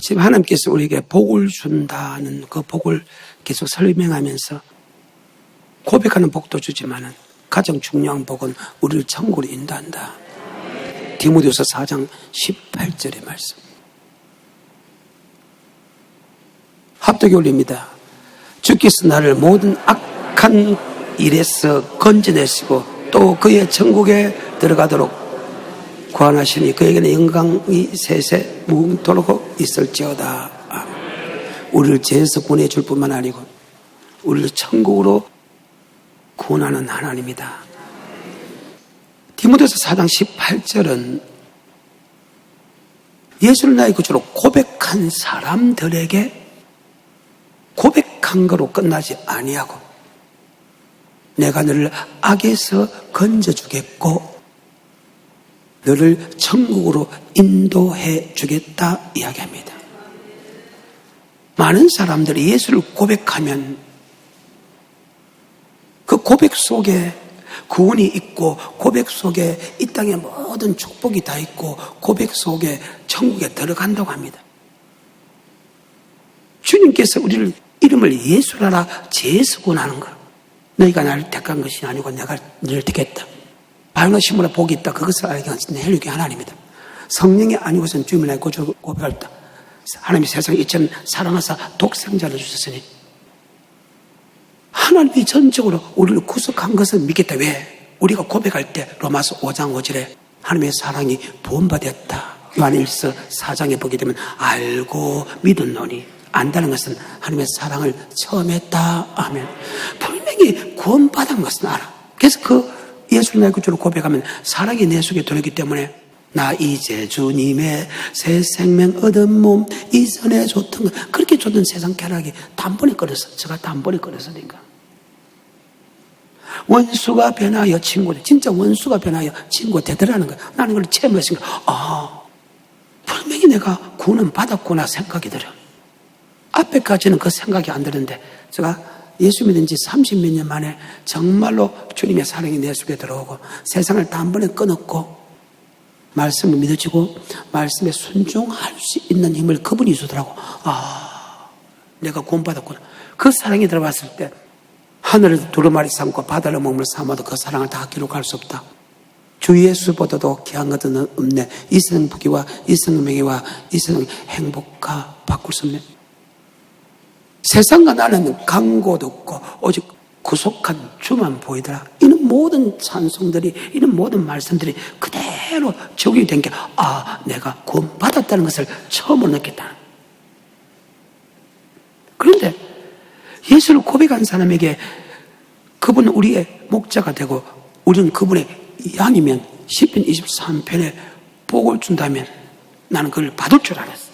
지금 하나님께서 우리에게 복을 준다는 그 복을 계속 설명하면서 고백하는 복도 주지만은 가장 중요한 복은 우리를 천국으로 인도한다. 디모데후서 4장 18절의 말씀. 합독이 올립니다. 주께서 나를 모든 악한 일에서 건져내시고 또 그의 천국에 들어가도록 구원하시니 그에게는 영광이 세세 무궁토록 있을지어다. 우리를 죄에서 구원해줄 뿐만 아니고 우리를 천국으로 구원하는 하나님이다. 디모데후서 4장 18절은 예수를 나의 구주로 고백한 사람들에게 고백한 거로 끝나지 아니하고 내가 너를 악에서 건져주겠고 너를 천국으로 인도해 주겠다 이야기합니다. 많은 사람들이 예수를 고백하면 그 고백 속에 구원이 있고 고백 속에 이 땅의 모든 축복이 다 있고 고백 속에 천국에 들어간다고 합니다. 주님께서 우리를 이름을 예수라라 죄에서 구원하는 거. 너희가 나를 택한 것이 아니고 내가 너를 택했다. 바요나 시므라 복이 있다. 그것을 알게 하신 헬류의 하나님이다. 성령이 아니고선 주님을 나의 구주로 고백했다. 하나님이 세상에 이처럼 사랑하사 독생자를 주셨으니 하나님이 전적으로 우리를 구속한 것을 믿겠다. 왜? 우리가 고백할 때 로마서 5장 5절에 하나님의 사랑이 부음받았다. 요한일서 4장에 보게 되면 알고 믿었노니 안다는 것은 하나님의 사랑을 처음 했다 하면 분명히 구원받은 것은 알아. 그래서 그 예수를 나의 구주로 고백하면 사랑이 내 속에 들어오기 때문에 나 이제 주님의 새 생명 얻은 몸 이전에 줬던 것 그렇게 줬던 세상 쾌락이 단번에 끊어서 제가 단번에 끊어서니까 원수가 변하여 친구 진짜 원수가 변하여 친구 되더라는 거야. 나는 그걸 체험했으니까 분명히 내가 구원 받았구나 생각이 들어. 앞에까지는 그 생각이 안 드는데 제가 예수 믿은 지 30몇 년 만에 정말로 주님의 사랑이 내 속에 들어오고 세상을 단번에 끊었고 말씀을 믿어지고 말씀에 순종할 수 있는 힘을 그분이 주더라고. 내가 구원받았구나. 그 사랑이 들어왔을 때 하늘을 두루마리 삼고 바다를 먹물 삼아도 그 사랑을 다 기록할 수 없다. 주 예수보다도 귀한 것은 없네. 이생 부귀와 이생 명예와 이생 행복과 바꿀 수 없네. 세상과 나는 광고도 없고 오직 구속한 주만 보이더라. 이런 모든 찬송들이 이런 모든 말씀들이 그대로 적용이 된 게 내가 구원받았다는 것을 처음으로 느꼈다. 그런데 예수를 고백한 사람에게 그분은 우리의 목자가 되고 우리는 그분의 양이면 시편 23편에 복을 준다면 나는 그걸 받을 줄 알았어.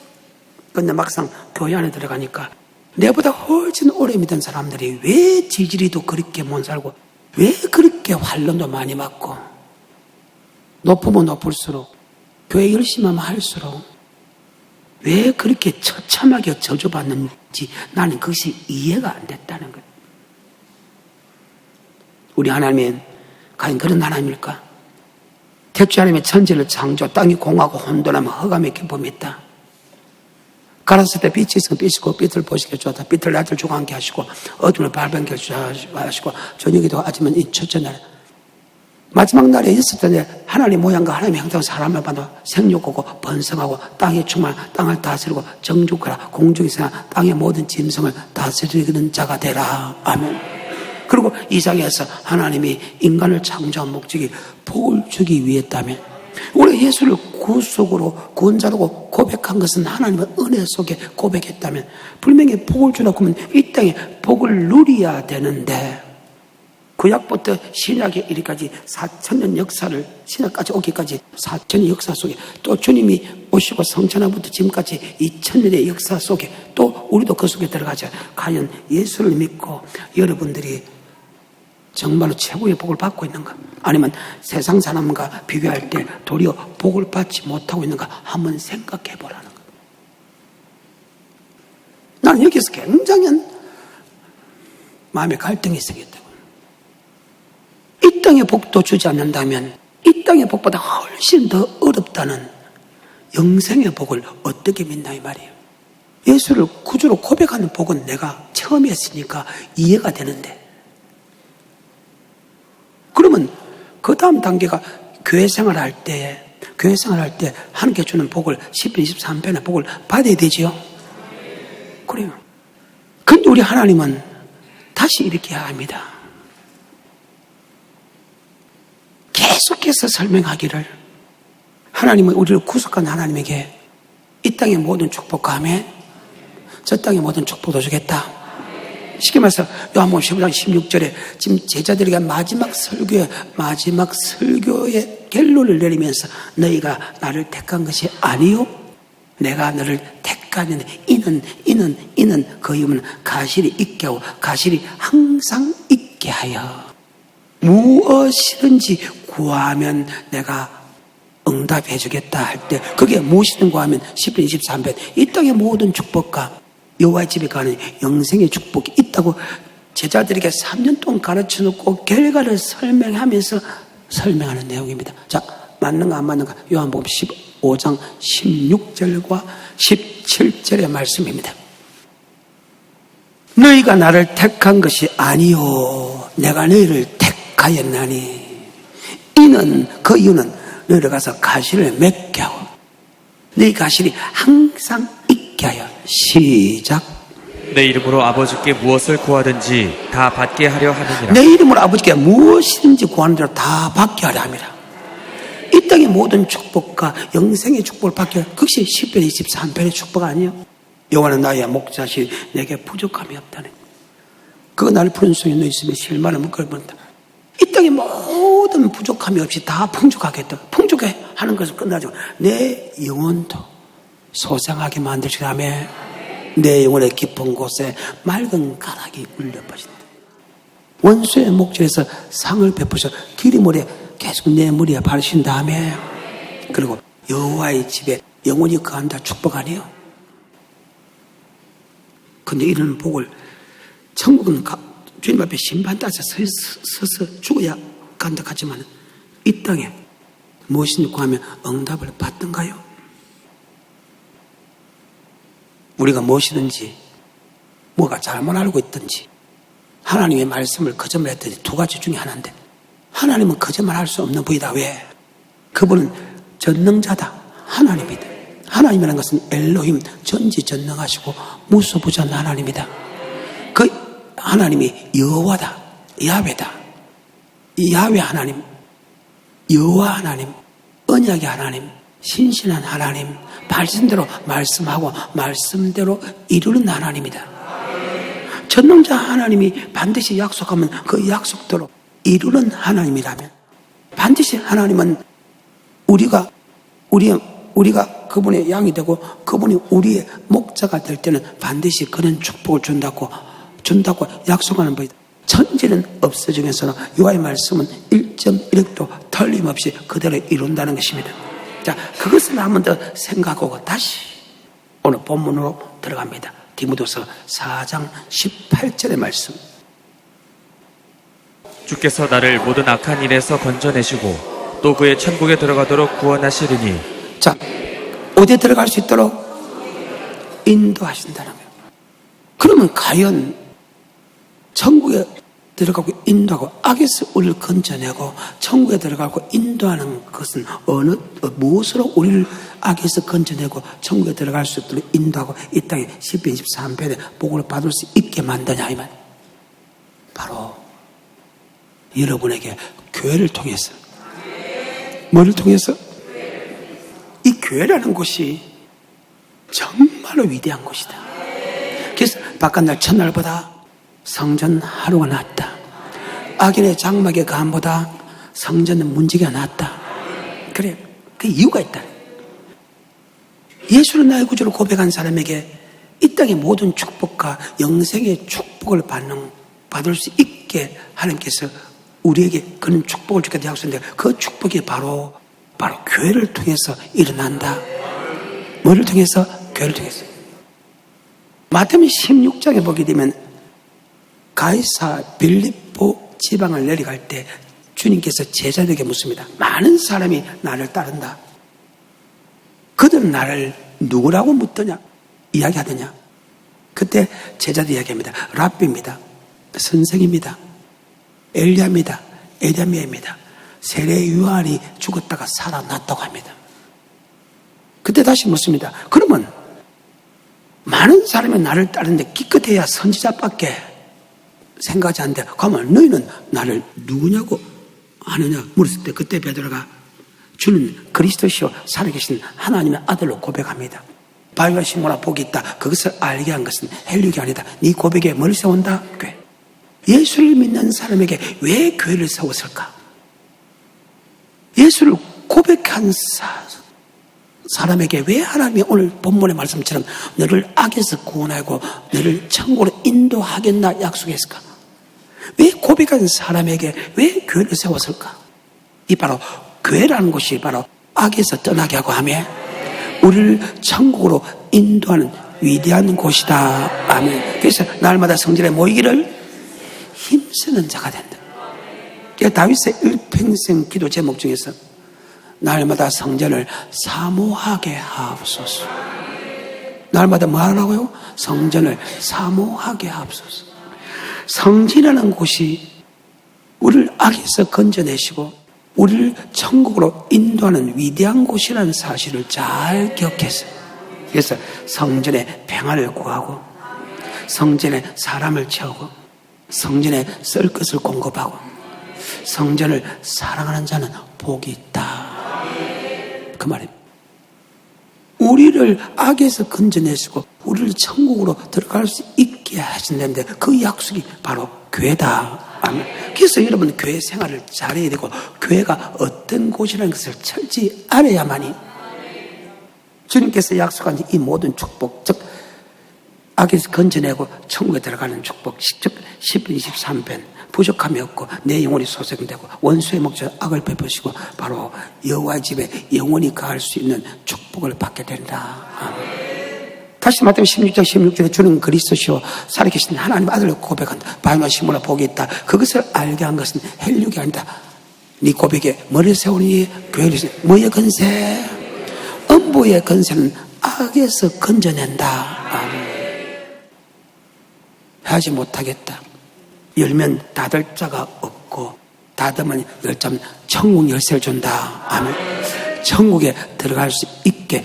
그런데 막상 교회 안에 들어가니까 내보다 훨씬 오래 믿은 사람들이 왜 지지리도 그렇게 못 살고 왜 그렇게 환란도 많이 받고 높으면 높을수록 교회 열심히 하면 할수록 왜 그렇게 처참하게 저주받는지 나는 그것이 이해가 안 됐다는 거예요. 우리 하나님은 과연 그런 하나님일까? 태초 하나님의 천지를 창조 땅이 공하고 혼돈하면 흑암의 기쁨이 있다. 가라사대 빛이 있으면 빛이고 빛을 보시게 주었다. 빛을 낮을 주고 함께 하시고 어둠을 발병케 하시고 저녁에도 아침은 이 첫째 날 마지막 날에 있을 때 하나님 모양과 하나님의 형상은 사람을 받아 생육하고 번성하고 땅에 충만 땅을 다스리고 정죽하라 공중에서나 땅의 모든 짐승을 다스리는 자가 되라. 아멘. 그리고 이 장에서 하나님이 인간을 창조한 목적이 복을 주기 위했다면 우리 예수를 구속으로 구원자라고 고백한 것은 하나님의 은혜 속에 고백했다면 분명히 복을 주라고 하면 이 땅에 복을 누려야 되는데 구약부터 신약에 이르기까지 4,000년 역사를 신약까지 오기까지 4,000년 역사 속에 또 주님이 오시고 성천하부터 지금까지 2,000년의 역사 속에 또 우리도 그 속에 들어가자. 과연 예수를 믿고 여러분들이 정말로 최고의 복을 받고 있는가? 아니면 세상 사람과 비교할 때 도리어 복을 받지 못하고 있는가? 한번 생각해 보라는 것. 나는 여기서 굉장히 마음의 갈등이 생겼다고. 이 땅의 복도 주지 않는다면 이 땅의 복보다 훨씬 더 어렵다는 영생의 복을 어떻게 믿나 이 말이에요. 예수를 구주로 고백하는 복은 내가 처음 했으니까 이해가 되는데, 그러면 그 다음 단계가 교회 생활할 때 하나님께 주는 복을 10편 23편의 복을 받아야 되지요. 그래요. 근데 우리 하나님은 다시 이렇게 합니다. 계속해서 설명하기를, 하나님은 우리를 구속한 하나님에게 이 땅의 모든 축복감에 저 땅의 모든 축복도 주겠다. 쉽게 말해서 요한복음 15장 16절에 지금 제자들에게 마지막 설교의 결론을 내리면서 너희가 나를 택한 것이 아니요 내가 너를 택하는 이는 그 이유는 가실이 있게 하고 가실이 항상 있게 하여 무엇이든지 구하면 내가 응답해 주겠다 할 때, 그게 무엇이든 구하면 10편 23편 이 땅의 모든 축복과 여호와의 집에 가는 영생의 축복이 있다고 제자들에게 3년 동안 가르쳐 놓고 결과를 설명하면서 설명하는 내용입니다. 자, 맞는가 안 맞는가? 요한복음 15장 16절과 17절의 말씀입니다. 너희가 나를 택한 것이 아니요 내가 너희를 택하였나니 이는 그 이유는 너희를 가서 가시를 맺게 하고 너희 가실이 항상 있게 하여. 시작. 내 이름으로 아버지께 무엇을 구하든지 다 받게 하려 함이니라. 내 이름으로 아버지께 무엇이든지 구하는 대로 다 받게 하려 함이라. 이 땅의 모든 축복과 영생의 축복을 받게 하려. 그것이 10편 23편의 축복 아니에요? 여호와는 나의 목자시 내게 부족함이 없다네. 그가 나를 푸른 송이 너 있으면 실만을 묶어본다. 이 땅의 모든 부족함이 없이 다 풍족하겠다. 풍족해 하는 것은 끝나죠. 내 영혼도 소생하게 만드시라며 내 영혼의 깊은 곳에 맑은 가락이 울려버린다. 원수의 목전에서 상을 베푸셔 기름물에 계속 내 머리에 바르신 다음에, 그리고 여호와의 집에 영원히 거한다. 축복 아니에요? 근데 이런 복을 천국은 주님 앞에 심판 따서 서서 죽어야 간다 하지만 이 땅에 무엇인지 구하면 응답을 받던가요? 우리가 무엇이든지 뭐가 잘못 알고 있든지 하나님의 말씀을 거짓말했더니 두 가지 중에 하나인데, 하나님은 거짓말할 수 없는 분이다. 왜? 그분은 전능자다. 하나님이다. 하나님이라는 것은 엘로힘, 전지전능하시고 무소부전 하나님이다. 그 하나님이 여호와다. 야훼다. 야훼 하나님, 여호와 하나님, 언약의 하나님, 신실한 하나님, 말씀대로 말씀하고 말씀대로 이루는 하나님이다. 전능자 하나님이 반드시 약속하면 그 약속대로 이루는 하나님이라면, 반드시 하나님은 우리가 그분의 양이 되고 그분이 우리의 목자가 될 때는 반드시 그런 축복을 준다고 약속하는 분이다. 천지는 없어지면서는 여호와의 말씀은 1.1획도 틀림없이 그대로 이룬다는 것입니다. 자, 그것을 한 번 더 생각하고 다시 오늘 본문으로 들어갑니다. 디모데후서 4장 18절의 말씀. 주께서 나를 모든 악한 일에서 건져내시고 또 그의 천국에 들어가도록 구원하시리니. 자, 어디에 들어갈 수 있도록 인도하신다는 거예요. 그러면 과연 천국에 들어가고 인도하고 악에서 우리를 건져내고 천국에 들어가고 인도하는 것은 무엇으로 우리를 악에서 건져내고 천국에 들어갈 수 있도록 인도하고 이 땅에 10편 23편에 복을 받을 수 있게 만드냐 이 말. 바로 여러분에게 교회를 통해서. 뭐를 통해서? 이 교회라는 곳이 정말로 위대한 곳이다. 그래서 바깥날 첫날보다 성전 하루가 낫다. 악인의 장막의 감보다 성전은 문지기가 낫다. 그래, 그 이유가 있다. 예수는 나의 구주로 고백한 사람에게 이 땅의 모든 축복과 영생의 축복을 받을 수 있게 하나님께서 우리에게 그런 축복을 주겠다 약속했는데, 그 축복이 바로 교회를 통해서 일어난다. 뭐를 통해서? 교회를 통해서. 마태복음 16장에 보게 되면 가이사 빌립보 지방을 내려갈 때 주님께서 제자들에게 묻습니다. 많은 사람이 나를 따른다. 그들은 나를 누구라고 묻더냐? 이야기하더냐? 그때 제자들 이야기합니다. 랍비입니다. 선생입니다. 엘리야입니다. 에리야입니다. 세례 요한이 죽었다가 살아났다고 합니다. 그때 다시 묻습니다. 그러면 많은 사람이 나를 따르는데 기껏해야 선지자밖에 생각하지 않는데 그러면 너희는 나를 누구냐고 아느냐 물었을 때 그때 베드로가 주는 그리스도시요 살아계신 하나님의 아들로 고백합니다. 바위와 시모나 복이 있다. 그것을 알게 한 것은 헬륙이 아니다. 네 고백에 뭘 세운다? 교회. 예수를 믿는 사람에게 왜 교회를 세웠을까? 예수를 고백한 사람에게 왜 하나님이 오늘 본문의 말씀처럼 너를 악에서 구원하고 너를 천국으로 인도하겠나 약속했을까? 왜 고백한 사람에게 왜 교회를 세웠을까? 이 바로 교회라는 것이 바로 악에서 떠나게 하고 하며 우리를 천국으로 인도하는 위대한 곳이다. 아멘. 그래서 날마다 성전에 모이기를 힘쓰는 자가 된다. 다윗의 일평생 기도 제목 중에서 날마다 성전을 사모하게 하옵소서. 날마다 뭐 하라고요? 성전을 사모하게 하옵소서. 성전이라는 곳이 우리를 악에서 건져내시고 우리를 천국으로 인도하는 위대한 곳이라는 사실을 잘 기억했어요. 그래서 성전에 평안을 구하고 성전에 사람을 채우고 성전에 쓸 것을 공급하고 성전을 사랑하는 자는 복이 있다. 그 말입니다. 우리를 악에서 건져내시고 우리를 천국으로 들어갈 수 있게 하신다는데 그 약속이 바로 교회다. 아멘. 그래서 여러분 교회 생활을 잘해야 되고 교회가 어떤 곳이라는 것을 철저히 알아야만이 주님께서 약속한 이 모든 축복, 즉 악에서 건져내고 천국에 들어가는 축복, 즉 10편 23편 부족함이 없고 내 영혼이 소생되고 원수의 목적 악을 베푸시고 바로 여호와의 집에 영원히 거할 수 있는 축복을 받게 된다. 아멘. 다시 말하면 16장 16절에 주는 그리스도시요 살아계신 하나님 아들을 고백한다. 바위와 시모나 복이 있다. 그것을 알게 한 것은 헬륙이 아니다. 네 고백에 머리를 세우니 교회를 세우니 뭐의 건세? 음부의 건세는 악에서 건져낸다. 아멘. 하지 못하겠다. 열면 닫을 자가 없고 닫으면 열자면 천국 열쇠를 준다. 아멘. 천국에 들어갈 수 있게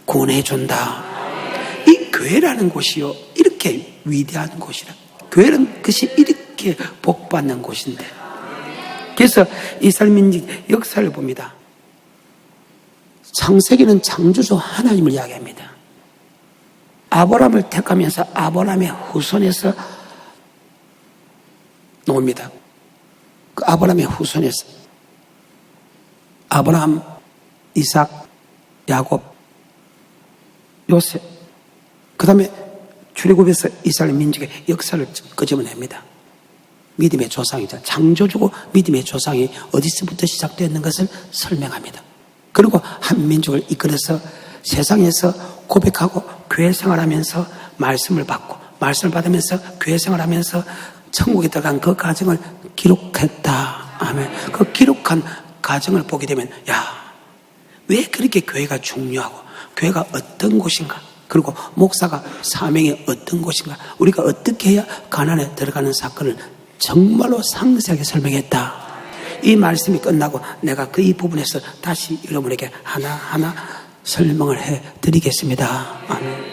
구원해 준다. 이 교회라는 곳이요 이렇게 위대한 곳이라. 교회는 그것이 이렇게 복받는 곳인데. 그래서 이스라엘 민족 역사를 봅니다. 창세기는 창조주 하나님을 이야기합니다. 아브라함을 택하면서 아브라함의 후손에서 나옵니다. 그 아브라함의 후손에서 아브라함, 이삭, 야곱, 요셉, 그 다음에 출애굽에서 이스라엘 민족의 역사를 끄집어냅니다. 믿음의 조상이자 창조주고 믿음의 조상이 어디서부터 시작되었는 것을 설명합니다. 그리고 한 민족을 이끌어서 세상에서 고백하고 교회 생활하면서 말씀을 받고 말씀을 받으면서 교회 생활하면서 천국에 들어간 그 과정을 기록했다. 아멘. 그 기록한 과정을 보게 되면 왜 그렇게 교회가 중요하고 교회가 어떤 곳인가 그리고 목사가 사명이 어떤 곳인가 우리가 어떻게 해야 가난에 들어가는 사건을 정말로 상세하게 설명했다. 이 말씀이 끝나고 내가 그 이 부분에서 다시 여러분에게 하나하나 설명을 해드리겠습니다. 아멘.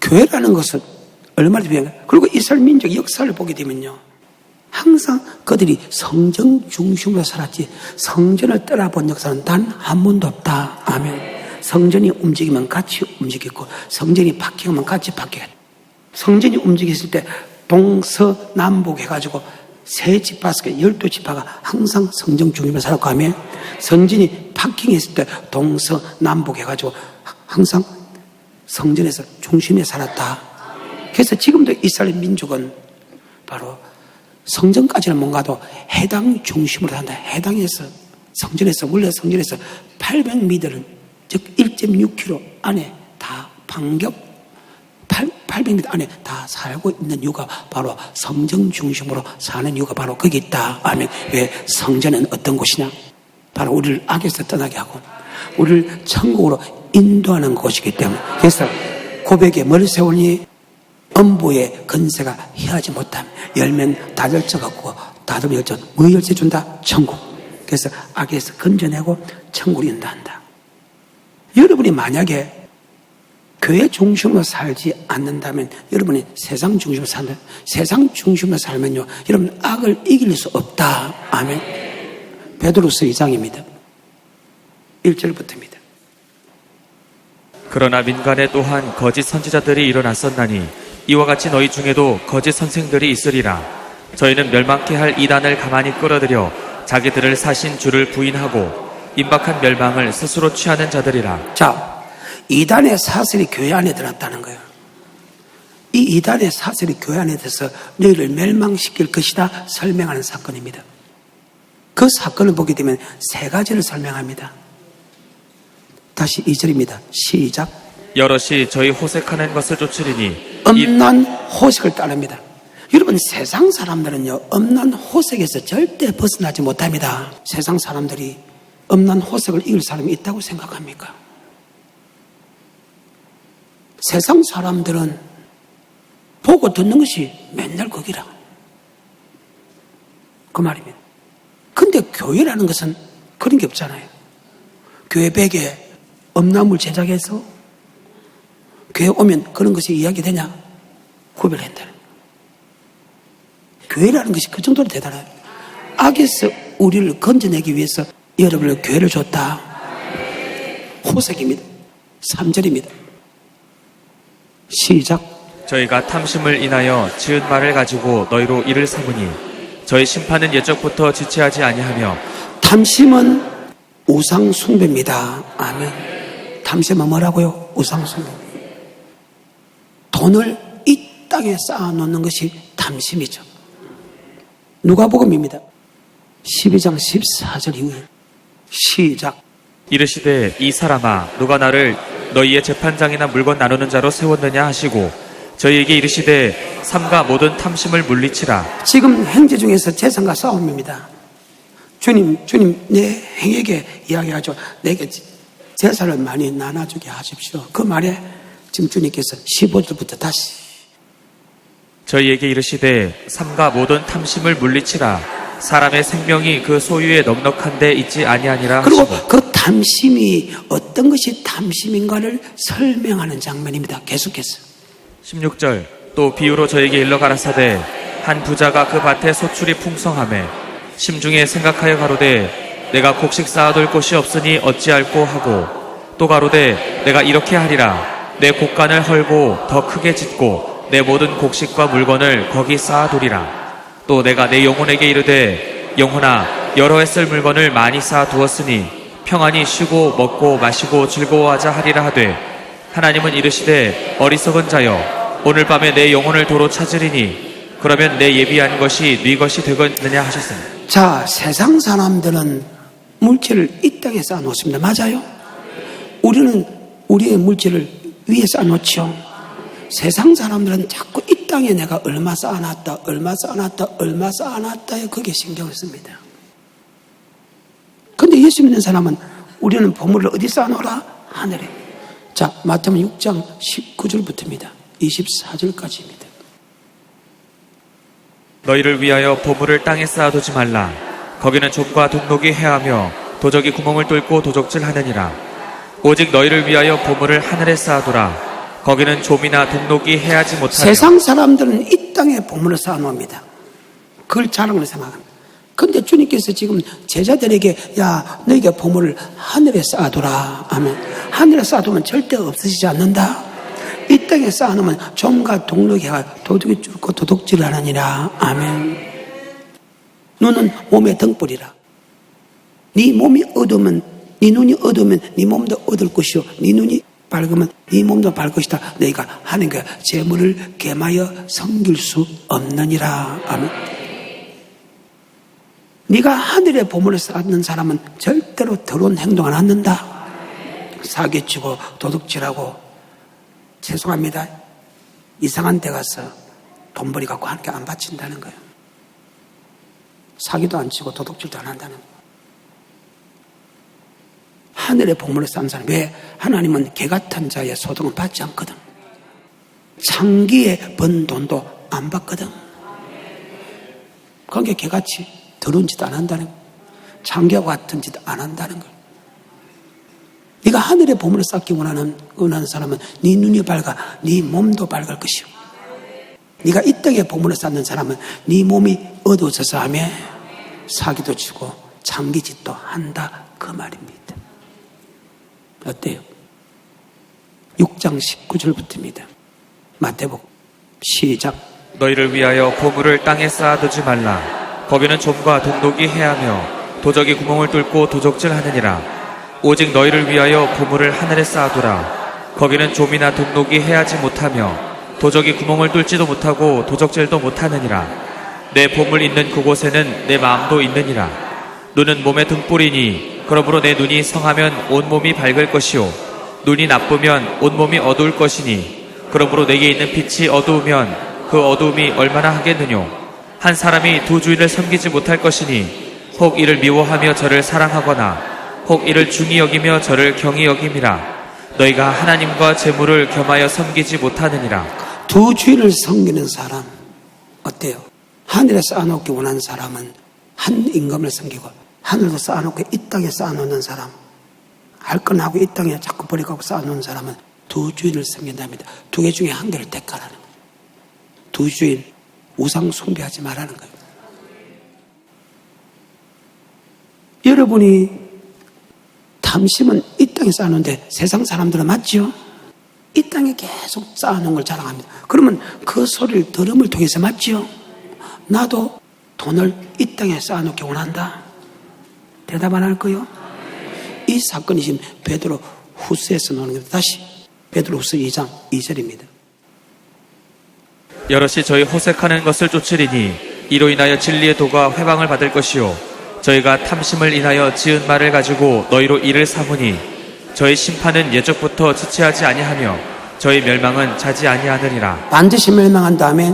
교회라는 것은 얼마나 중요한가. 그리고 이스라엘 민족 역사를 보게 되면요. 항상 그들이 성전 중심으로 살았지 성전을 떠나본 역사는 단 한 번도 없다. 아멘. 성전이 움직이면 같이 움직이고 성전이 바뀌면 같이 바뀌고 성전이 움직였을 때 동서남북 해가지고 세 지파서 12지파가 항상 성전 중심으로 살았고 하면 성전이 파킹했을 때 동서남북 해가지고 항상 성전에서 중심에 살았다. 그래서 지금도 이스라엘 민족은 바로 성전까지는 못 가도 해당 중심으로 산다. 해당에서 성전에서 원래 성전에서 800m를 즉 1.6km 안에 다 반격 800m 안에 다 살고 있는 이유가 바로 성전 중심으로 사는 이유가 바로 거기 있다. 아멘. 왜? 성전은 어떤 곳이냐? 바로 우리를 악에서 떠나게 하고 우리를 천국으로 인도하는 곳이기 때문에. 그래서 고백에 뭘 세우니 엄부의 건세가 희하지 못함. 열면 다 열쳐갖고 닫으면 열쳐. 뭐 열쇠 준다? 천국. 그래서 악에서 건져내고 천국을 인도한다. 여러분이 만약에 교회 중심으로 살지 않는다면 여러분이 세상 중심으로 산다. 세상 중심으로 살면요, 여러분 악을 이길 수 없다. 아멘. 베드로서 2장입니다. 1절부터입니다. 그러나 민간에 또한 거짓 선지자들이 일어났었나니 이와 같이 너희 중에도 거짓 선생들이 있으리라. 저희는 멸망케 할 이단을 가만히 끌어들여 자기들을 사신 주를 부인하고 임박한 멸망을 스스로 취하는 자들이라. 자, 이단의 사슬이 교회 안에 들어왔다는 거예요. 이 이단의 사슬이 교회 안에 들어서 너희를 멸망시킬 것이다 설명하는 사건입니다. 그 사건을 보게 되면 세 가지를 설명합니다. 다시 2절입니다. 시작. 여럿이 저희 호색하는 것을 쫓으리니 엄난 호색을 따릅니다. 여러분, 세상 사람들은요, 엄난 호색에서 절대 벗어나지 못합니다. 세상 사람들이 엄난 호색을 이길 사람이 있다고 생각합니까? 세상 사람들은 보고 듣는 것이 맨날 거기라. 그 말입니다. 근데 교회라는 것은 그런 게 없잖아요. 교회 벽에 엄나물 제작해서 교회 오면 그런 것이 이야기되냐? 구별한다는. 교회라는 것이 그 정도로 대단해요. 악에서 우리를 건져내기 위해서 여러분을 교회를 줬다. 호색입니다. 3절입니다. 시작. 저희가 탐심을 인하여 지은 말을 가지고 너희로 이를 삼으니 저희 심판은 옛적부터 지체하지 아니하며. 탐심은 우상 숭배입니다. 아멘. 탐심은 뭐라고요? 우상 숭배. 돈을 이 땅에 쌓아놓는 것이 탐심이죠. 누가복음입니다. 12장 14절 이후에 시작. 이르시되 이 사람아 누가 나를 너희의 재판장이나 물건 나누는 자로 세웠느냐 하시고 저희에게 이르시되 삼가 모든 탐심을 물리치라. 지금 행제 중에서 재산과 싸움입니다. 주님 내 행에게 이야기하죠. 내게 재산을 많이 나눠주게 하십시오. 그 말에 지금 주님께서 15절부터 다시 저희에게 이르시되 삼가 모든 탐심을 물리치라. 사람의 생명이 그 소유에 넉넉한 데 있지 아니하니라 그리고 하시고. 그 탐심이 어떤 것이 탐심인가를 설명하는 장면입니다. 계속해서 16절 또 비유로 저에게 일러 가라사대 한 부자가 그 밭에 소출이 풍성하매 심중에 생각하여 가로되 내가 곡식 쌓아둘 곳이 없으니 어찌할꼬 하고 또 가로되 내가 이렇게 하리라. 내 곡간을 헐고 더 크게 짓고 내 모든 곡식과 물건을 거기 쌓아두리라. 또 내가 내 영혼에게 이르되 영혼아 여러 해 쓸 물건을 많이 쌓아두었으니 평안히 쉬고 먹고 마시고 즐거워하자 하리라 하되 하나님은 이르시되 어리석은 자여 오늘 밤에 내 영혼을 도로 찾으리니 그러면 내 예비한 것이 네 것이 되겠느냐 하셨습니다. 자, 세상 사람들은 물질을 이 땅에 쌓아놓습니다. 맞아요? 우리는 우리의 물질을 위에 쌓아놓죠. 세상 사람들은 자꾸 이 땅에 내가 얼마 쌓아놨다 거기에 신경을 씁니다. 근데 예수 믿는 사람은 우리는 보물을 어디 쌓아놓으라? 하늘에. 자, 마태복음 6장 19절부터입니다. 24절까지입니다. 너희를 위하여 보물을 땅에 쌓아두지 말라. 거기는 좀과 동록이 해하며 도적이 구멍을 뚫고 도적질하느니라. 오직 너희를 위하여 보물을 하늘에 쌓아두라. 거기는 좀이나 동록이 해하지 못하며. 세상 사람들은 이 땅에 보물을 쌓아놓습니다. 그걸 자랑으로 생각합니다. 그런데 주님께서 지금 제자들에게 야 너희가 보물을 하늘에 쌓아두라 하면 하늘에 쌓아두면 절대 없어지지 않는다. 이 땅에 쌓아놓으면 좀과 동록이 해가 도둑이 뚫고 도둑질을 하느니라. 아멘. 눈은 몸의 등불이라. 네 몸이 어두우면 네 눈이 어두우면 네 몸도 어두울 것이요 네 눈이 밝으면 네 몸도 밝을 것이다. 너희가 하는 게 재물을 gem하여 섬길 수 없느니라. 아멘. 네가 하늘에 보물을 쌓는 사람은 절대로 더러운 행동 안 한다. 사기치고 도둑질하고 죄송합니다. 이상한 데 가서 돈벌이 갖고 함께 안 바친다는 거예요. 사기도 안 치고 도둑질도 안 한다는 거예요. 하늘의 보물을 쌓는 사람. 왜? 하나님은 개 같은 자의 소득은 받지 않거든. 창기에 번 돈도 안 받거든. 그러니까 개같이 더러운 짓 안 한다는 거야. 창기와 같은 짓 안 한다는 거야. 네가 하늘의 보물을 쌓기 원하는 사람은 네 눈이 밝아, 네 몸도 밝을 것이요. 네가 이 땅의 보물을 쌓는 사람은 네 몸이 어두워져서 하며 사기도 치고 창기짓도 한다, 그 말입니다. 어때요? 6장 19절부터입니다. 마태복음 시작. 너희를 위하여 보물을 땅에 쌓아두지 말라. 거기는 좀과 동독이 해하며 도적이 구멍을 뚫고 도적질 하느니라. 오직 너희를 위하여 보물을 하늘에 쌓아두라. 거기는 좀이나 동독이 해하지 못하며 도적이 구멍을 뚫지도 못하고 도적질도 못하느니라. 내 보물 있는 그곳에는 내 마음도 있느니라. 눈은 몸의 등불이니 그러므로 내 눈이 성하면 온몸이 밝을 것이요 눈이 나쁘면 온몸이 어두울 것이니 그러므로 내게 있는 빛이 어두우면 그 어두움이 얼마나 하겠느뇨. 한 사람이 두 주인을 섬기지 못할 것이니 혹 이를 미워하며 저를 사랑하거나 혹 이를 중히 여기며 저를 경히 여김이라. 너희가 하나님과 재물을 겸하여 섬기지 못하느니라. 두 주인을 섬기는 사람 어때요? 하늘에 쌓아놓기 원하는 사람은 한 임금을 섬기고, 하늘도 쌓아놓고 이 땅에 쌓아놓는 사람, 할 건 하고 이 땅에 자꾸 버리고 쌓아놓는 사람은 두 주인을 섬긴답니다. 두 개 중에 한 개를 택하라는 거예요. 두 주인, 우상 숭배하지 말라는 거예요. 여러분이 탐심은 이 땅에 쌓아놓는데 세상 사람들은 맞죠? 이 땅에 계속 쌓아놓은 걸 자랑합니다. 그러면 그 소리를 들음을 통해서 맞죠? 나도 돈을 이 땅에 쌓아놓기 원한다. 대답 안 할 거요? 이 사건이 지금 베드로 후서에서 나오는 겁니다. 다시 베드로 후서 2장 2절입니다. 여럿이 저희 호색하는 것을 쫓으리니 이로 인하여 진리의 도가 회방을 받을 것이요 저희가 탐심을 인하여 지은 말을 가지고 너희로 이를 삼으니 저희 심판은 예적부터 지체하지 아니하며 저희 멸망은 자지 아니하느니라. 반드시 멸망한 다음에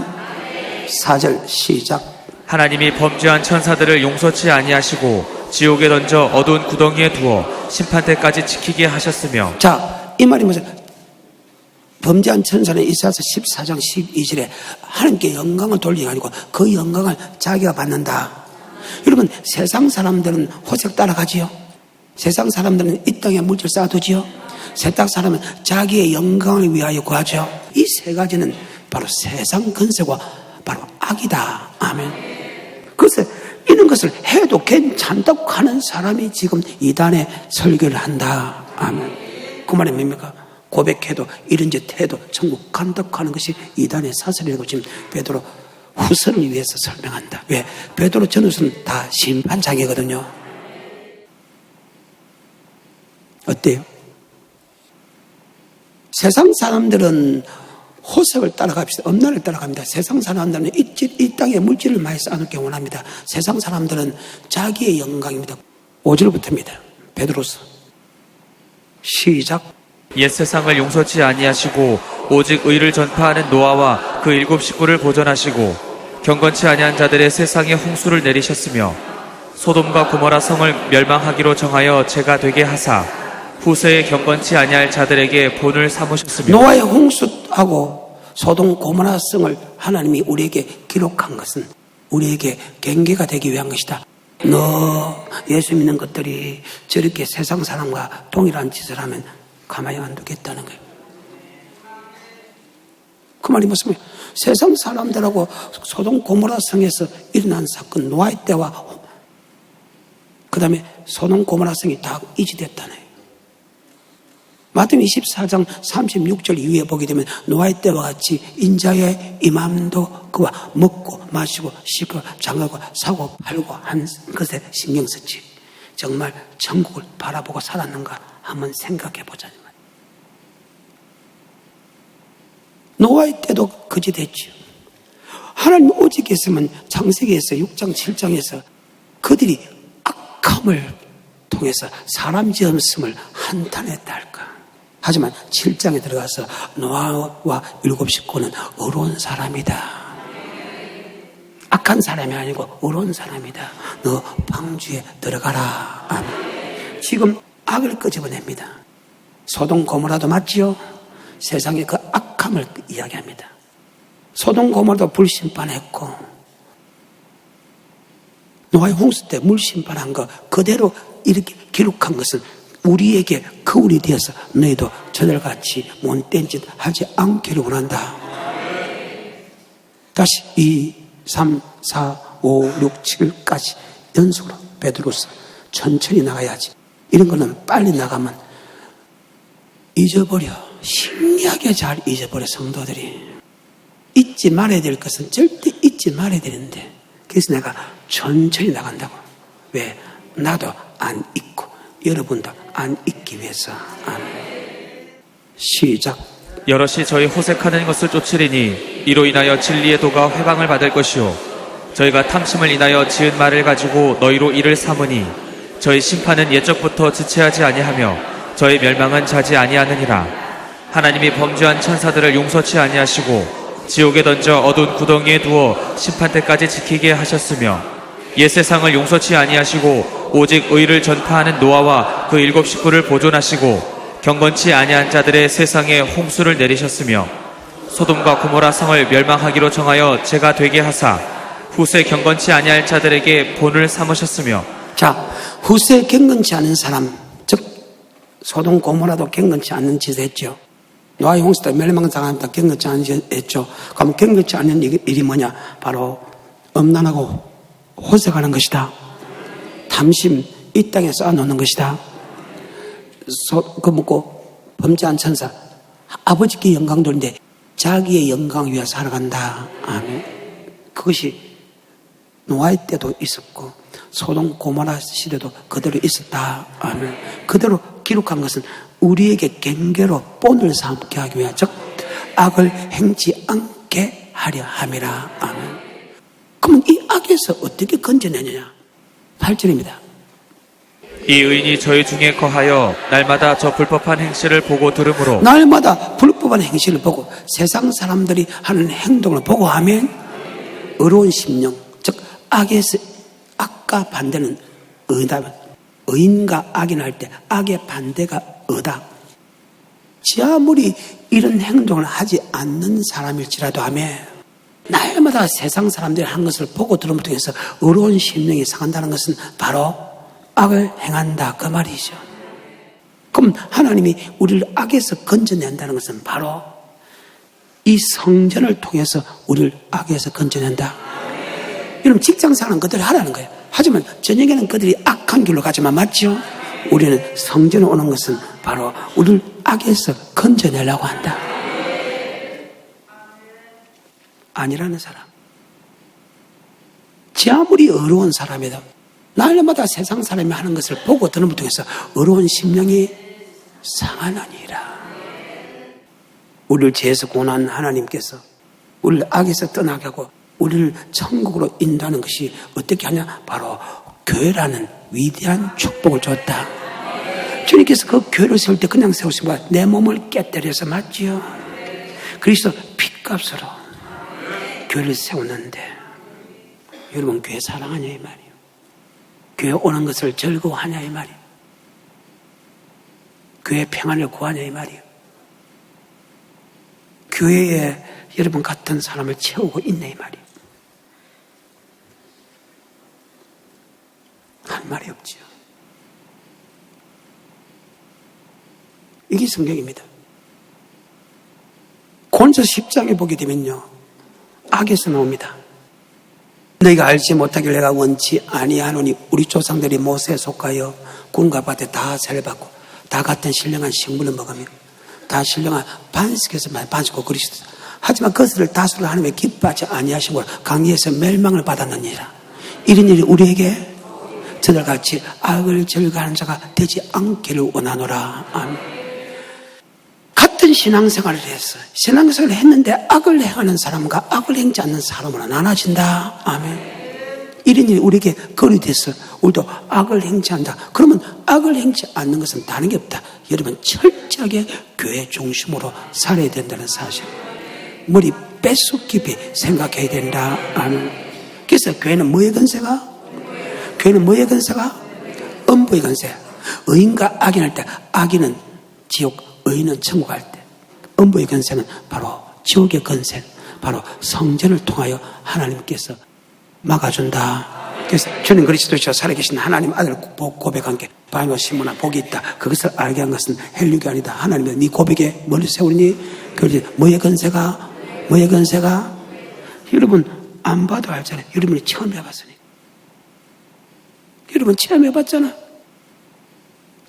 4절 시작. 하나님이 범죄한 천사들을 용서치 아니하시고 지옥에 던져 어두운 구덩이에 두어 심판 때까지 지키게 하셨으며. 자, 이 말이 뭐죠? 범죄한 천사는 이사야서 14장 12절에 하나님께 영광을 돌리게 아니고 그 영광을 자기가 받는다. 여러분, 세상 사람들은 호색 따라가지요. 세상 사람들은 이 땅에 물질 쌓아두지요. 세상 사람은 자기의 영광을 위하여 구하죠. 이 세 가지는 바로 세상 건세와 바로 악이다. 아멘. 그래서 이런 것을 해도 괜찮다고 하는 사람이 지금 이단에 설교를 한다. 아멘. 그 말이 뭡니까? 고백해도 이런 짓 해도 천국 간다고 하는 것이 이단의 사설이라고 지금 베드로 후서를 위해서 설명한다. 왜? 베드로 전후서는 다 심판장이거든요. 어때요? 세상 사람들은 호색을 따라갑시다. 엄란을 따라갑니다. 세상 사람들은 이 땅에 물질을 많이 쌓아놓기 원합니다. 세상 사람들은 자기의 영광입니다. 5절부터입니다. 베드로서 시작. 옛 세상을 용서치 아니하시고 오직 의를 전파하는 노아와 그 7 식구를 보존하시고 경건치 아니한 자들의 세상에 홍수를 내리셨으며 소돔과 고모라 성을 멸망하기로 정하여 죄가 되게 하사 후세에 경건치 아니할 자들에게 본을 삼으셨으며. 노아의 홍수하고 소돔 고모라 성을 하나님이 우리에게 기록한 것은 우리에게 경계가 되기 위한 것이다. 너 예수 믿는 것들이 저렇게 세상 사람과 동일한 짓을 하면 가만히 안 두겠다는 거예요. 그 말이 무슨 말이에요? 세상 사람들하고 소돔 고모라 성에서 일어난 사건, 노아의 때와 그 다음에 소돔 고모라 성이 다 이지됐다네. 마태복음 24장 36절 이후에 보게 되면 노아의 때와 같이 인자의 임함도 그와 먹고 마시고 씻고 장하고 사고 팔고 한 것에 신경 썼지. 정말 천국을 바라보고 살았는가 한번 생각해 보자. 노아의 때도 거짓했죠. 하나님 오직 했으면 창세기에서 6장 7장에서 그들이 악함을 통해서 사람 지음씀을 한탄했다 할까. 하지만 7장에 들어가서 노아와 7 식구는 의로운 사람이다. 악한 사람이 아니고 의로운 사람이다. 너 방주에 들어가라. 아멘. 지금 악을 끄집어냅니다. 소돔 고모라도 맞지요? 세상의 그 악함을 이야기합니다. 소돔 고모라도 불심판했고 노아의 홍수 때 물심판한 거 그대로 이렇게 기록한 것은 우리에게 거울이 되어서 너희도 저들같이 못된 짓 하지 않기를 원한다. 다시 2, 3, 4, 5, 6, 7까지 연속으로 베드로서 천천히 나가야지. 이런 거는 빨리 나가면 잊어버려. 신기하게 잘 잊어버려. 성도들이 잊지 말아야 될 것은 절대 잊지 말아야 되는데, 그래서 내가 천천히 나간다고. 왜? 나도 안 잊고 여러분도 안 잊기 위해서. 시작. 여럿이 저희 호색하는 것을 쫓으리니 이로 인하여 진리의 도가 회방을 받을 것이요 저희가 탐심을 인하여 지은 말을 가지고 너희로 이를 삼으니 저희 심판은 옛적부터 지체하지 아니하며 저희 멸망은 자지 아니하느니라. 하나님이 범죄한 천사들을 용서치 아니하시고 지옥에 던져 어두운 구덩이에 두어 심판 때까지 지키게 하셨으며 옛 세상을 용서치 아니하시고 오직 의를 전파하는 노아와 그 7 식구를 보존하시고 경건치 아니한 자들의 세상에 홍수를 내리셨으며 소돔과 고모라 성을 멸망하기로 정하여 제가 되게 하사 후세 경건치 아니할 자들에게 본을 삼으셨으며. 자, 후세 경건치 않은 사람, 즉 소돔 고모라도 경건치 않는 짓을 했죠. 노아의 홍수 때 멸망당한다 경건치 않은 짓을 했죠. 그럼 경건치 않은 일이 뭐냐? 바로 음란하고 호색하는 것이다. 탐심, 이 땅에 쌓아놓는 것이다. 그 먹고 범죄한 천사, 아버지께 영광 돌리는데 자기의 영광 위해 살아간다. 아멘. 그것이 노아의 때도 있었고 소돔 고모라 시대도 그대로 있었다. 아멘. 그대로 기록한 것은 우리에게 경계로 본을 삼게 하기 위하여, 즉 악을 행치 않게 하려 함이라. 아멘. 그러면 이 악에서 어떻게 건져내느냐? 8절입니다. 이 의인이 저희 중에 거하여 날마다 저 불법한 행실을 보고 들으므로. 날마다 불법한 행실을 보고 세상 사람들이 하는 행동을 보고 하면 의로운 심령, 즉 악에서, 악과 반대는 의다. 의인과 악인 할 때 악의 반대가 의다. 지 아무리 이런 행동을 하지 않는 사람일지라도 하면 날마다 세상 사람들이 하는 것을 보고 들음을 통해서 의로운 심령이 상한다는 것은 바로 악을 행한다, 그 말이죠. 그럼 하나님이 우리를 악에서 건져낸다는 것은 바로 이 성전을 통해서 우리를 악에서 건져낸다. 여러분, 직장생활은 그들이 하라는 거예요. 하지만 저녁에는 그들이 악한 길로 가지만, 맞죠? 우리는 성전에 오는 것은 바로 우리를 악에서 건져내려고 한다. 아니라는 사람, 지 아무리 의로운 사람이다 날마다 세상 사람이 하는 것을 보고 들음을 통해서 의로운 심령이 상하나니라. 우리를 죄에서 구원한 하나님께서 우리를 악에서 떠나게 하고 우리를 천국으로 인도하는 것이 어떻게 하냐? 바로 교회라는 위대한 축복을 줬다. 주님께서 그 교회를 세울 때 그냥 세우신 거야. 내 몸을 깨뜨려서, 맞지요? 그래서 핏값으로 교회를 세웠는데, 여러분 교회 사랑하냐 이 말이에요. 교회 오는 것을 즐거워하냐 이 말이에요. 교회 평안을 구하냐 이 말이에요. 교회에 여러분 같은 사람을 채우고 있네 이 말이에요. 할 말이 없죠. 이게 성경입니다. 고린도서 10장에 보게 되면요, 악에서 나옵니다. 너희가 알지 못하길 내가 원치 아니하노니 우리 조상들이 모세에 속하여 군과 밭에 다 세례받고 다 같은 신령한 식물을 먹으며 다 신령한 반석에서 반석고 그리스도, 하지만 그것을 다수를 하나님의 기뻐하지 아니하시고 강리에서 멸망을 받았느니라. 이런 일이 우리에게 저들같이 악을 즐거워하는 자가 되지 않기를 원하노라. 아멘. 같은 신앙생활을 했어요. 신앙생활을 했는데 악을 행하는 사람과 악을 행지 않는 사람으로 나눠진다. 아멘. 이런 일이 우리에게 거리돼서 우리도 악을 행치한다. 그러면 악을 행치 않는 것은 다른 게 없다. 여러분, 철저하게 교회 중심으로 살아야 된다는 사실. 머리 뱃속 깊이 생각해야 된다. 아멘. 그래서 교회는 뭐의 건세가? 교회는 뭐의 건세가? 음부의 건세. 의인과 악인할 때 악인은 지옥, 의인은 천국 갈 때 음부의 권세는 바로 지옥의 권세, 바로 성전을 통하여 하나님께서 막아준다. 그래서 주님 그리스도시여 살아계신 하나님 아들 고백한 게 바이모 시몬아 복이 있다. 그것을 알게 한 것은 헬륙이 아니다. 하나님은 네 고백에 멀리 세우니 그러지 뭐의 권세가 여러분 안 봐도 알잖아요. 여러분이 처음 해봤으니까. 여러분 체험 해봤잖아.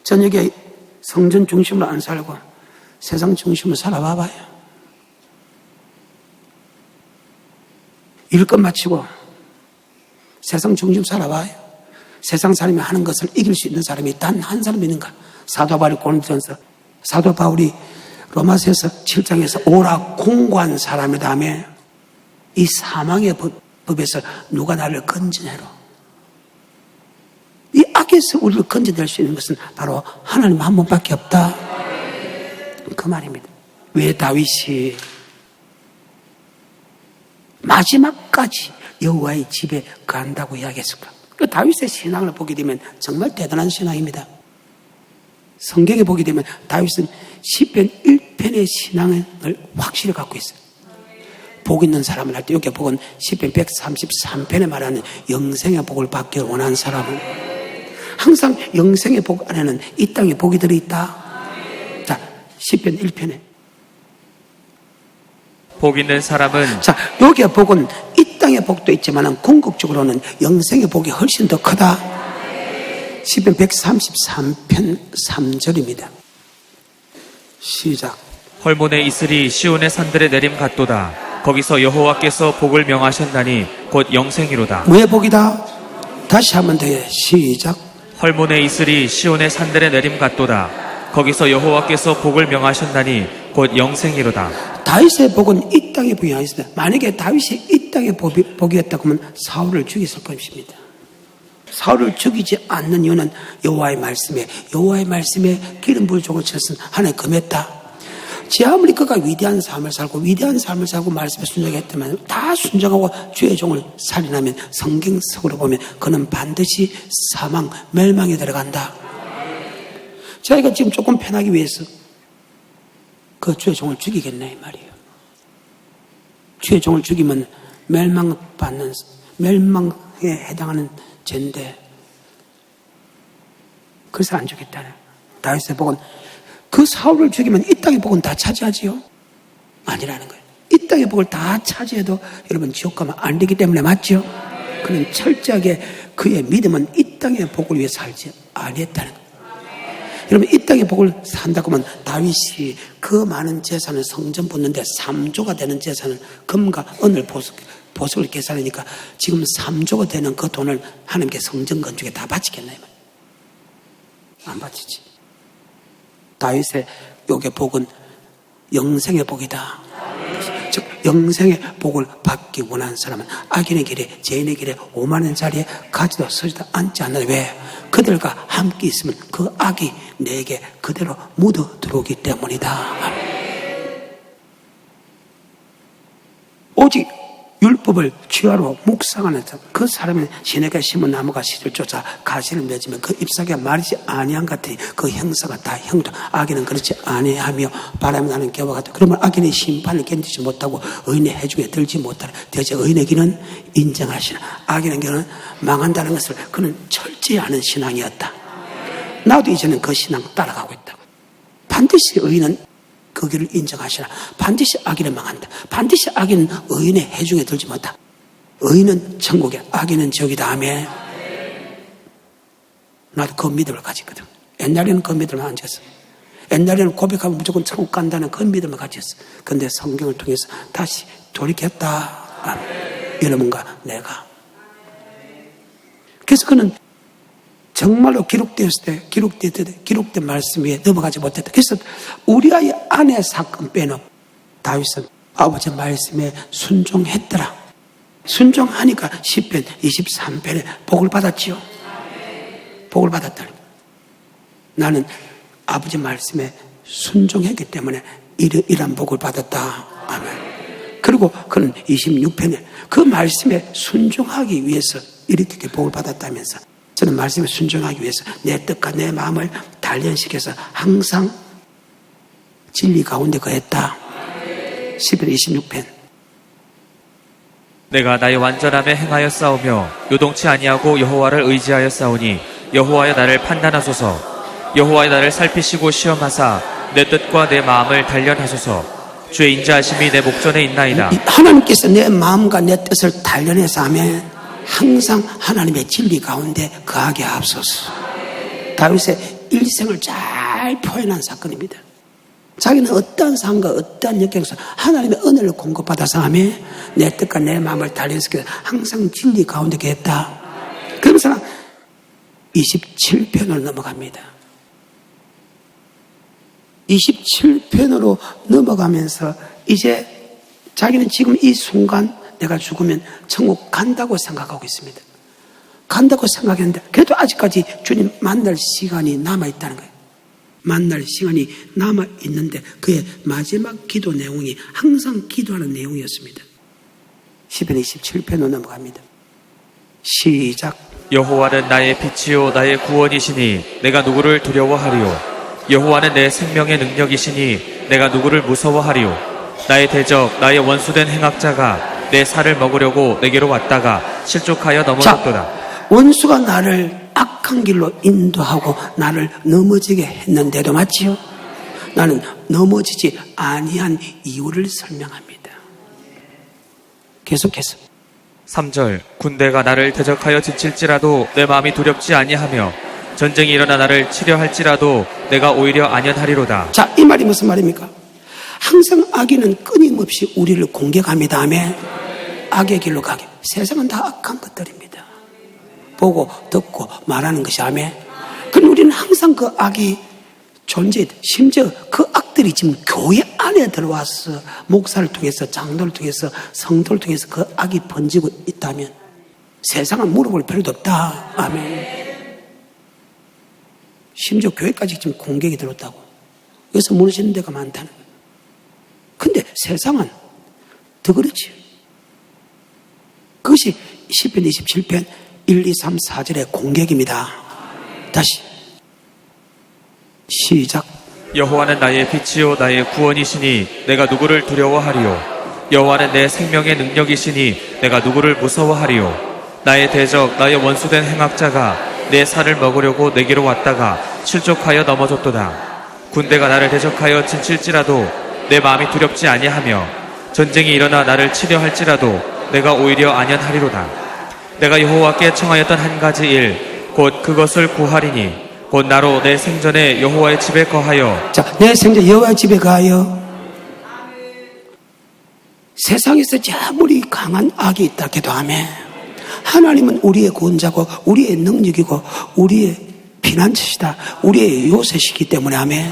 저녁에 성전 중심으로 안 살고 세상 중심으로 살아봐봐요. 일끝 마치고 세상 중심 살아봐요. 세상 사람이 하는 것을 이길 수 있는 사람이 단 한 사람 있는가? 사도 바울이 고린도전서 사도 바울이 로마서에서 7장에서 오라 공고한 사람이다며 이 사망의 법에서 누가 나를 건져내로 이 악에서 우리를 건져낼 수 있는 것은 바로 하나님 한 분밖에 없다. 그 말입니다. 왜 다윗이 마지막까지 여호와의 집에 간다고 이야기했을까? 그 다윗의 신앙을 보게 되면 정말 대단한 신앙입니다. 성경에 보게 되면 다윗은 시편 1편의 신앙을 확실히 갖고 있어요. 복 있는 사람을 할 때 여기 복은 시편 133편에 말하는 영생의 복을 받기를 원하는 사람은 항상 영생의 복 안에는 이 땅에 복이 들어있다. 자, 시편 1편에 복 있는 사람은 자, 여기에 복은 이 땅의 복도 있지만 궁극적으로는 영생의 복이 훨씬 더 크다. 시편 133편 3절입니다. 시작. 헐몬에 이슬이 시온의 산들에 내림 같도다. 거기서 여호와께서 복을 명하셨나니 곧 영생이로다. 뭐의 복이다? 다시 한번 더 해. 시작. 헐몬의 이슬이 시온의 산들에 내림 같도다. 거기서 여호와께서 복을 명하셨나니 곧 영생이로다. 다윗의 복은 이 땅의 복이 아니었습니다. 만약에 다윗이 이 땅의 복이었다고 하면 사울을 죽였을 것입니다. 사울을 죽이지 않는 이유는 여호와의 말씀에 기름 부을 종을 쳤은 하나님 금했다. 제 아무리 그가 위대한 삶을 살고 말씀에 순종했다면 다 순종하고 주의 종을 살인하면 성경 속으로 보면 그는 반드시 사망, 멸망에 들어간다. 저희가 지금 조금 편하기 위해서 그 주의 종을 죽이겠네 이 말이에요. 주의 종을 죽이면 멸망에 해당하는 죄인데 그래서 안 죽였다네. 다윗의 복은 그 사울을 죽이면 이 땅의 복은 다 차지하지요? 아니라는 거예요. 이 땅의 복을 다 차지해도 여러분 지옥 가면 안 되기 때문에 맞죠? 그는 철저하게 그의 믿음은 이 땅의 복을 위해 살지 아니했다는 거예요. 여러분 이 땅의 복을 산다고 하면 다윗이 그 많은 재산을 성전 붙는데 3조가 되는 재산을 금과 은을 보석을 계산하니까 지금 3조가 되는 그 돈을 하나님께 성전 건축에 다 바치겠나요? 안 바치지. 다윗의 요게 복은 영생의 복이다. 즉 영생의 복을 받기 원하는 사람은 악인의 길에 죄인의 길에 오만한 자리에 가지도 서지도 않지 않는 왜? 그들과 함께 있으면 그 악이 내게 그대로 묻어 들어오기 때문이다. 오직 율법을 취하로 묵상하는 그 사람은 시내가 심은 나무가 씨를 쫓아 가시를 맺으면 그 잎사귀가 마르지 아니한 같으니 그 형사가 다 형도 악인은 그렇지 아니하며 바람이 나는 겨와 같아. 그러면 악인의 심판을 견디지 못하고 의인의 해중에 들지 못하라. 대체 의인의 길은 인정하시나 악인의 길은 망한다는 것을 그는 철저히 아는 신앙이었다. 나도 이제는 그 신앙 따라가고 있다고. 반드시 의인은 그 길을 인정하시라. 반드시 악인은 망한다. 반드시 악인은 의인의 해중에 들지 못한다. 의인은 천국에, 악인은 지옥이다. 아멘. 나도 그 믿음을 가졌거든. 옛날에는 그 믿음을 안 가졌어. 옛날에는 고백하면 무조건 천국 간다는 그 믿음을 가졌어. 그런데 성경을 통해서 다시 돌이켰다. 아멘. 여러분과 내가. 그래서 그는 정말로 기록된 말씀 위에 넘어가지 못했다. 그래서 우리아의 아내 사건 빼놓고 다윗은 아버지 말씀에 순종했더라. 순종하니까 시편 23편에 복을 받았지요. 복을 받았다. 나는 아버지 말씀에 순종했기 때문에 이런 복을 받았다. 아멘. 그리고 그는 26편에 그 말씀에 순종하기 위해서 이렇게 복을 받았다면서 저는 그리스도의 말씀에 순종하기 위해서 내 뜻과 내 마음을 단련시켜서 항상 진리 가운데 거했다. 11, 26편. 내가 나의 완전함에 행하여 싸우며 요동치 아니하고 여호와를 의지하여 싸우니 여호와여 나를 판단하소서. 여호와여 나를 살피시고 시험하사 내 뜻과 내 마음을 단련하소서. 주의 인자하심이 내 목전에 있나이다. 하나님께서 내 마음과 내 뜻을 단련해서 하면 항상 하나님의 진리 가운데 거하게 하옵소서. 다윗의 일생을 잘 표현한 사건입니다. 자기는 어떠한 상황과 어떠한 역경에서 하나님의 은혜를 공급받아서 하면 내 뜻과 내 마음을 단련시켜서 항상 진리 가운데 거했다. 그러면서 27편으로 넘어갑니다. 27편으로 넘어가면서 이제 자기는 지금 이 순간 내가 죽으면 천국 간다고 생각하고 있습니다. 간다고 생각했는데 그래도 아직까지 주님 만날 시간이 남아있다는 거예요. 만날 시간이 남아있는데 그의 마지막 기도 내용이 항상 기도하는 내용이었습니다. 10편 27편으로 넘어갑니다. 시작. 여호와는 나의 빛이요 나의 구원이시니 내가 누구를 두려워하리요. 여호와는 내 생명의 능력이시니 내가 누구를 무서워하리요. 나의 대적 나의 원수된 행악자가 내 살을 먹으려고 내게로 왔다가 실족하여 넘어졌도다. 원수가 나를 악한 길로 인도하고 나를 넘어지게 했는데도 맞지요? 나는 넘어지지 아니한 이유를 설명합니다. 계속해서 3절. 군대가 나를 대적하여 지칠지라도 내 마음이 두렵지 아니하며 전쟁이 일어나 나를 치려 할지라도 내가 오히려 안연하리로다. 자, 이 말이 무슨 말입니까? 항상 악인은 끊임없이 우리를 공격합니다. 아멘. 악의 길로 가게. 세상은 다 악한 것들입니다. 보고 듣고 말하는 것이 아멘. 그럼 우리는 항상 그 악이 존재해. 심지어 그 악들이 지금 교회 안에 들어와서 목사를 통해서 장로를 통해서 성도를 통해서 그 악이 번지고 있다면 세상은 물어볼 필요도 없다. 아멘. 심지어 교회까지 지금 공격이 들었다고. 여기서 무너지는 데가 많다는 거예요. 근데 세상은 더 그렇지. 그것이 10편 27편 1, 2, 3, 4절의 공격입니다. 다시 시작. 여호와는 나의 빛이요 나의 구원이시니 내가 누구를 두려워하리요. 여호와는 내 생명의 능력이시니 내가 누구를 무서워하리요. 나의 대적 나의 원수된 행악자가 내 살을 먹으려고 내게로 왔다가 실족하여 넘어졌도다. 군대가 나를 대적하여 진칠지라도 내 마음이 두렵지 아니하며 전쟁이 일어나 나를 치려 할지라도 내가 오히려 안연하리로다. 내가 여호와께 청하였던 한 가지 일 곧 그것을 구하리니 곧 나로 내 생전에 여호와의 집에 거하여. 자, 내 생전 여호와의 집에 가하여. 세상에서 아무리 강한 악이 있다 해도 아멘. 하나님은 우리의 구원자고 우리의 능력이고 우리의 피난처시다. 우리의 요새시기 때문에 아멘.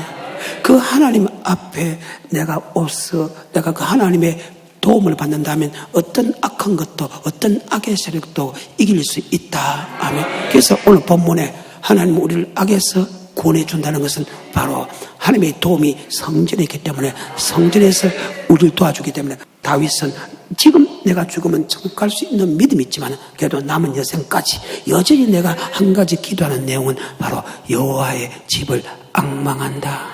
그 하나님 앞에 내가 없어 내가 그 하나님의 도움을 받는다면 어떤 악한 것도 어떤 악의 세력도 이길 수 있다. 아멘. 그래서 오늘 본문에 하나님 우리를 악에서 구원해 준다는 것은 바로 하나님의 도움이 성전에 있기 때문에 성전에서 우리를 도와주기 때문에 다윗은 지금 내가 죽으면 천국 갈 수 있는 믿음이 있지만 그래도 남은 여생까지 여전히 내가 한 가지 기도하는 내용은 바로 여호와의 집을 앙망한다.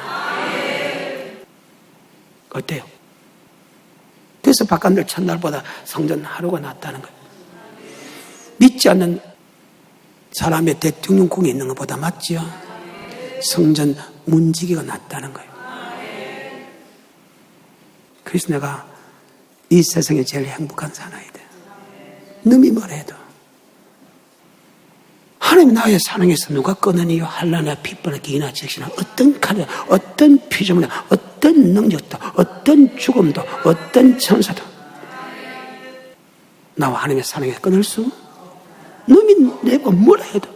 어때요? 그래서 바깥날 첫날보다 성전 하루가 낫다는 거예요. 믿지 않는 사람의 대통령궁에 있는 것보다 맞지요? 성전 문지기가 낫다는 거예요. 그래서 내가 이 세상에 제일 행복한 사나이다. 남이 뭐래도 하나님 나의 사랑에서 누가 끊으니요? 한라나 핏바나 기나 적시나 어떤 칼이나 어떤 피조물이나 어떤 능력도 어떤 죽음도 어떤 천사도 나와 하나님의 사랑에 끊을 수 놈이 내가 뭐라 해도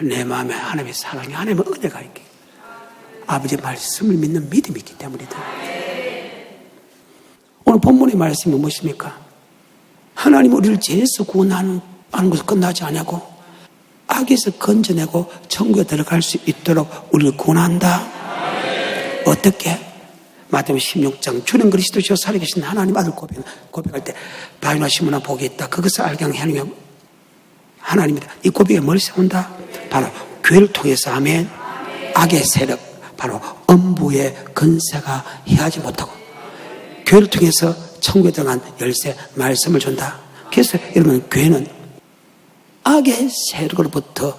내 마음에 하나님의 사랑이 하나님의 은혜가 있기 아버지의 말씀을 믿는 믿음이 있기 때문이다. 오늘 본문의 말씀이 무엇입니까? 하나님 우리를 죄에서 구원하는 것을 끝나지 않냐고 악에서 건져내고 천국에 들어갈 수 있도록 우리를 구원한다. 어떻게? 마태복음 16장 주는 그리스도시요 살아계신 하나님 아들 고백할 때 바위나 시므나 복이 있다. 그것을 알게 하는 하나님이다. 이 고백이 뭘 세운다? 바로 교회를 통해서 아멘. 악의 세력, 바로 음부의 근세가 해하지 못하고 교회를 통해서 천국에 들어간 열쇠 말씀을 준다. 그래서 여러분 교회는 악의 세력으로부터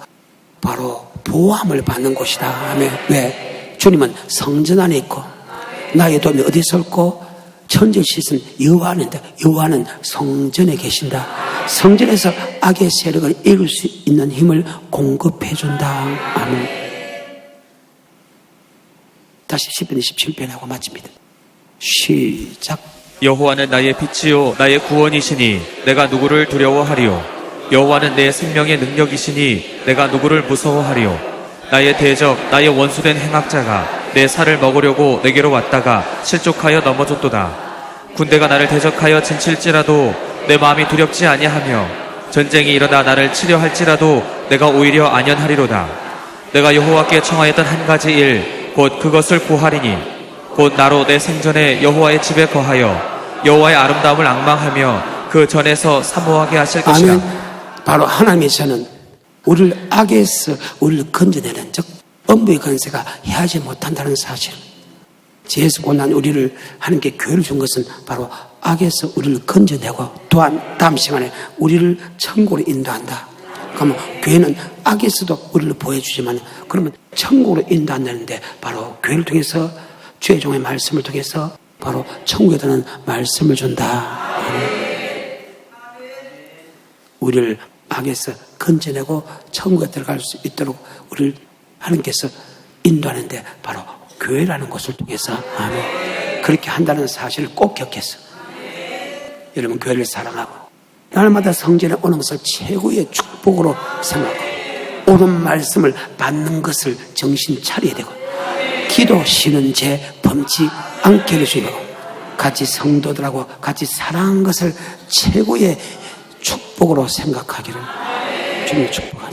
바로 보호함을 받는 곳이다. 아멘. 왜? 주님은 성전 안에 있고 나의 도움이 어디서 올고 천지를 씻은 여호와는데 여호와는 성전에 계신다. 성전에서 악의 세력을 이길 수 있는 힘을 공급해 준다. 아멘. 다시 10편 27편 하고 마칩니다. 시작. 여호와는 나의 빛이요 나의 구원이시니 내가 누구를 두려워하리요. 여호와는 내 생명의 능력이시니 내가 누구를 무서워하리요. 나의 대적 나의 원수된 행악자가 내 살을 먹으려고 내게로 왔다가 실족하여 넘어졌도다. 군대가 나를 대적하여 진칠지라도 내 마음이 두렵지 아니하며 전쟁이 일어나 나를 치려 할지라도 내가 오히려 안연하리로다. 내가 여호와께 청하였던 한 가지 일 곧 그것을 구하리니 곧 나로 내 생전에 여호와의 집에 거하여 여호와의 아름다움을 앙망하며 그 전에서 사모하게 하실 것이라. 아멘. 바로 하나님께서는 우리를 악에서 우리를 건져내는 즉 음부의 권세가 해하지 못한다는 사실. 죄에서 고난 우리를 하나님께 교회를 준 것은 바로 악에서 우리를 건져내고 또한 다음 시간에 우리를 천국으로 인도한다. 그러면 교회는 악에서도 우리를 보여주지만 그러면 천국으로 인도한다는데 바로 교회를 통해서 주의 종의 말씀을 통해서 바로 천국에 드는 말씀을 준다. 우리를 악에서 건져내고 천국에 들어갈 수 있도록 우리를 하나님께서 인도하는데 바로 교회라는 곳을 통해서 아멘. 그렇게 한다는 사실을 꼭 기억했어. 여러분 교회를 사랑하고 날마다 성전에 오는 것을 최고의 축복으로 생각하고 옳은 말씀을 받는 것을 정신 차려야 되고 기도 쉬는 죄 범치 않게 해주시고 같이 성도들하고 같이 사랑하는 것을 최고의 축복으로 생각하기를 주님 축복합니다.